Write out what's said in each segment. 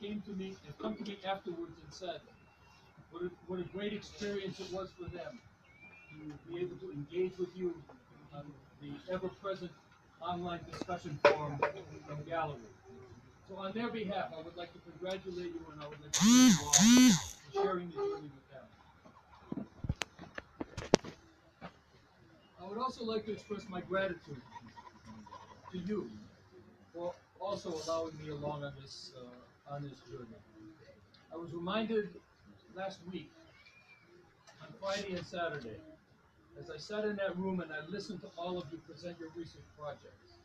have come to me afterwards and said what a great experience it was for them to be able to engage with you on the ever-present online discussion forum and gallery. So on their behalf, I would like to congratulate you, and I would like to thank you all for sharing the journey with them. I would also like to express my gratitude to you for also allowing me along on this journey. I was reminded last week, on Friday and Saturday, as I sat in that room and I listened to all of you present your research projects.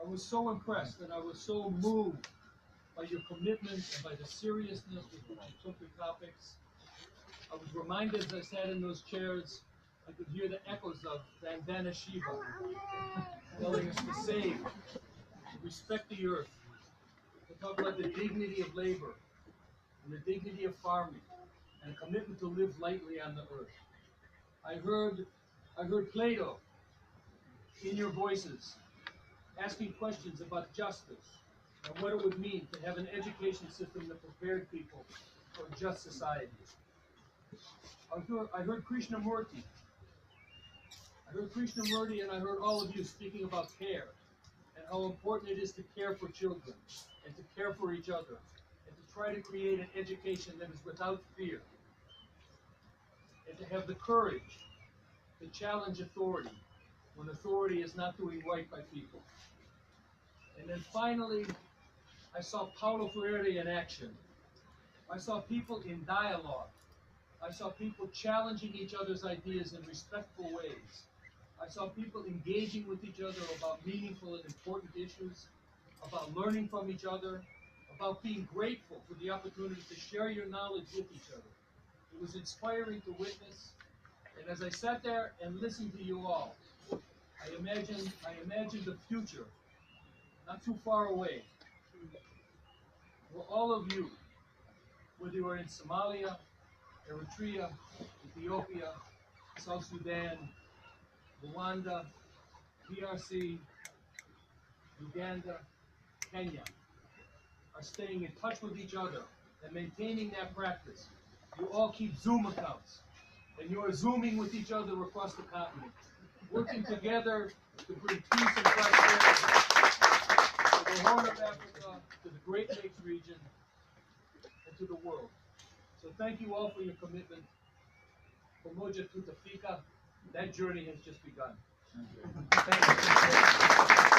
I was so impressed and I was so moved by your commitment and by the seriousness with which you took your topics. I was reminded as I sat in those chairs, I could hear the echoes of Vandana Shiva telling us to save, to respect the earth, to talk about the dignity of labor and the dignity of farming and a commitment to live lightly on the earth. I heard Plato in your voices asking questions about justice and what it would mean to have an education system that prepared people for a just society. I heard Krishnamurti. And I heard all of you speaking about care and how important it is to care for children and to care for each other and to try to create an education that is without fear and to have the courage to challenge authority when authority is not doing right by people. And then finally, I saw Paulo Freire in action. I saw people in dialogue. I saw people challenging each other's ideas in respectful ways. I saw people engaging with each other about meaningful and important issues, about learning from each other, about being grateful for the opportunity to share your knowledge with each other. It was inspiring to witness, and as I sat there and listened to you all, I imagined the future, not too far away, where all of you, whether you are in Somalia, Eritrea, Ethiopia, South Sudan, Rwanda, DRC, Uganda, Kenya, are staying in touch with each other and maintaining that practice. You all keep Zoom accounts, and you are Zooming with each other across the continent, working together to bring peace and prosperity to the Horn of Africa, to the Great Lakes region, and to the world. So thank you all for your commitment. Pamoja Tutafika, that journey has just begun. Thank you.